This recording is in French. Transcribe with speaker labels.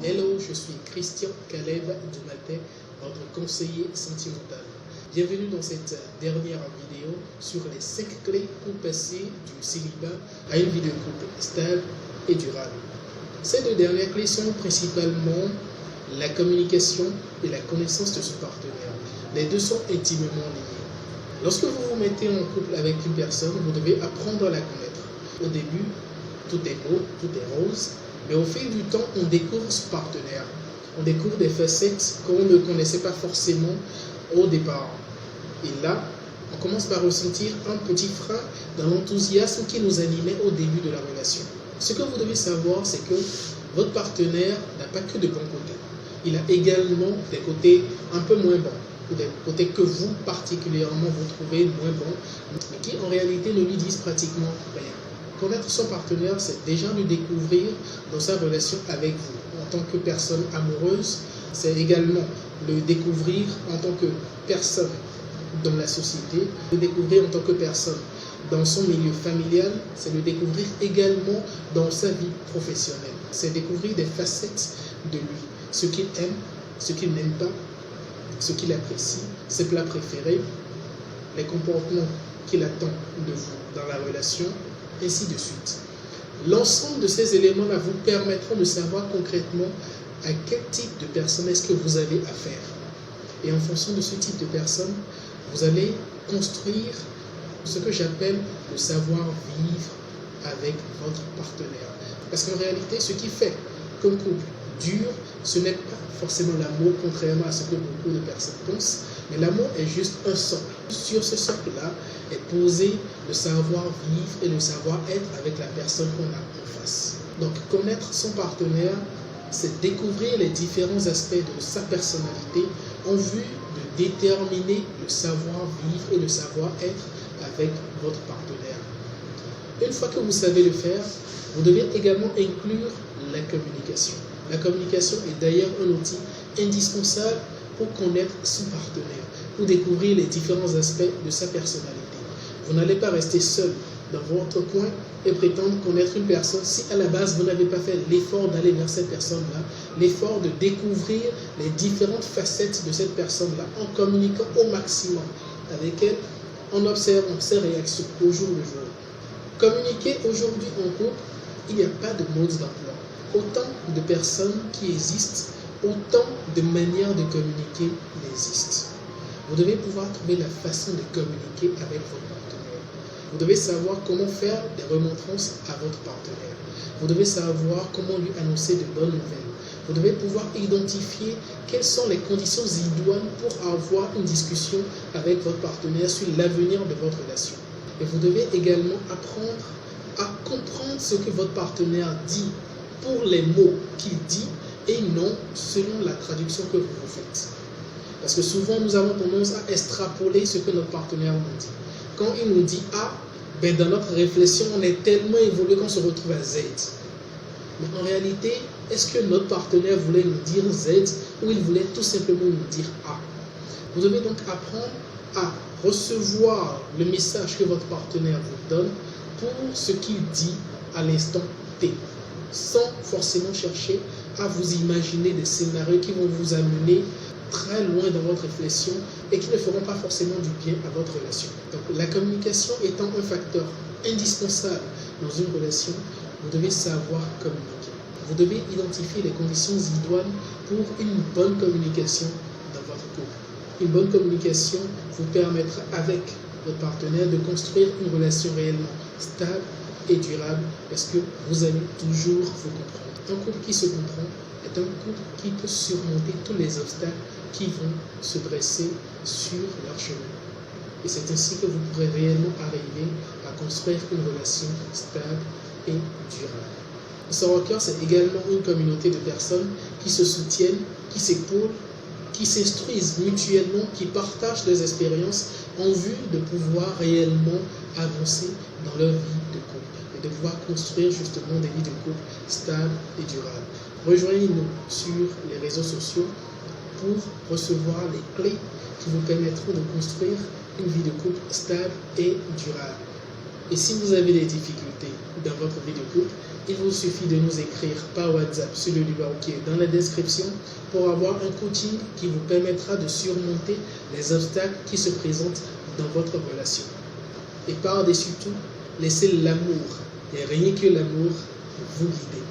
Speaker 1: Hello, je suis Christian Caleb Dumatet, votre conseiller sentimental. Bienvenue dans cette dernière vidéo sur les 5 clés pour passer du célibat à une vie de couple stable et durable. Ces deux dernières clés sont principalement la communication et la connaissance de son partenaire. Les deux sont intimement liés. Lorsque vous vous mettez en couple avec une personne, vous devez apprendre à la connaître. Au début, tout est beau, tout est rose, mais au fil du temps, on découvre son partenaire. On découvre des facettes qu'on ne connaissait pas forcément au départ. Et là, on commence par ressentir un petit frein dans l'enthousiasme qui nous animait au début de la relation. Ce que vous devez savoir, c'est que votre partenaire n'a pas que de bons côtés. Il a également des côtés un peu moins bons, ou des côtés que vous particulièrement vous trouvez moins bons, mais qui en réalité ne lui disent pratiquement rien. Connaître son partenaire, c'est déjà le découvrir dans sa relation avec vous. En tant que personne amoureuse, c'est également le découvrir en tant que personne dans la société, le découvrir en tant que personne dans son milieu familial, c'est le découvrir également dans sa vie professionnelle. C'est découvrir des facettes de lui, ce qu'il aime, ce qu'il n'aime pas, ce qu'il apprécie, ses plats préférés, les comportements qu'il attend de vous dans la relation, ainsi de suite. L'ensemble de ces éléments-là vous permettront de savoir concrètement à quel type de personne est-ce que vous avez affaire. Et en fonction de ce type de personne, vous allez construire ce que j'appelle le savoir-vivre avec votre partenaire. Parce qu'en réalité, ce qui fait qu'un couple dure, ce n'est pas forcément l'amour, contrairement à ce que beaucoup de personnes pensent, mais l'amour est juste un socle. Sur ce socle-là est posé le savoir-vivre et le savoir-être avec la personne qu'on a en face. Donc, connaître son partenaire, c'est découvrir les différents aspects de sa personnalité en vue de déterminer le savoir-vivre et le savoir-être avec votre partenaire. Une fois que vous savez le faire, vous devez également inclure la communication. La communication est d'ailleurs un outil indispensable pour connaître son partenaire, pour découvrir les différents aspects de sa personnalité. Vous n'allez pas rester seul dans votre coin et prétendre connaître une personne si à la base vous n'avez pas fait l'effort d'aller vers cette personne-là, l'effort de découvrir les différentes facettes de cette personne-là en communiquant au maximum avec elle, en observant ses réactions au jour le jour. Communiquer aujourd'hui en couple, il n'y a pas de mode d'emploi. Autant de personnes qui existent, autant de manières de communiquer existent. Vous devez pouvoir trouver la façon de communiquer avec votre partenaire. Vous devez savoir comment faire des remontrances à votre partenaire. Vous devez savoir comment lui annoncer de bonnes nouvelles. Vous devez pouvoir identifier quelles sont les conditions idoines pour avoir une discussion avec votre partenaire sur l'avenir de votre relation. Et vous devez également apprendre à comprendre ce que votre partenaire dit pour les mots qu'il dit et non selon la traduction que vous faites. Parce que souvent, nous avons tendance à extrapoler ce que notre partenaire nous dit. Quand il nous dit A, dans notre réflexion, on est tellement évolué qu'on se retrouve à Z. Mais en réalité, est-ce que notre partenaire voulait nous dire Z ou il voulait tout simplement nous dire A? Vous devez donc apprendre à recevoir le message que votre partenaire vous donne pour ce qu'il dit à l'instant T, sans forcément chercher à vous imaginer des scénarios qui vont vous amener très loin dans votre réflexion et qui ne feront pas forcément du bien à votre relation. Donc, la communication étant un facteur indispensable dans une relation, vous devez savoir communiquer. Vous devez identifier les conditions idoines pour une bonne communication dans votre couple. Une bonne communication vous permettra avec votre partenaire de construire une relation réellement stable et durable parce que vous allez toujours vous comprendre. Un couple qui se comprend est un couple qui peut surmonter tous les obstacles qui vont se dresser sur leur chemin. Et c'est ainsi que vous pourrez réellement arriver à construire une relation stable et durable. Le Sororcœur, c'est également une communauté de personnes qui se soutiennent, qui s'épaulent, qui s'instruisent mutuellement, qui partagent des expériences en vue de pouvoir réellement avancer dans leur vie de couple et de pouvoir construire justement des vies de couple stables et durables. Rejoignez-nous sur les réseaux sociaux pour recevoir les clés qui vous permettront de construire une vie de couple stable et durable. Et si vous avez des difficultés dans votre vie de couple, il vous suffit de nous écrire par WhatsApp sur le numéro qui est dans la description pour avoir un coaching qui vous permettra de surmonter les obstacles qui se présentent dans votre relation. Et par-dessus tout, laissez l'amour, et rien que l'amour, vous guider.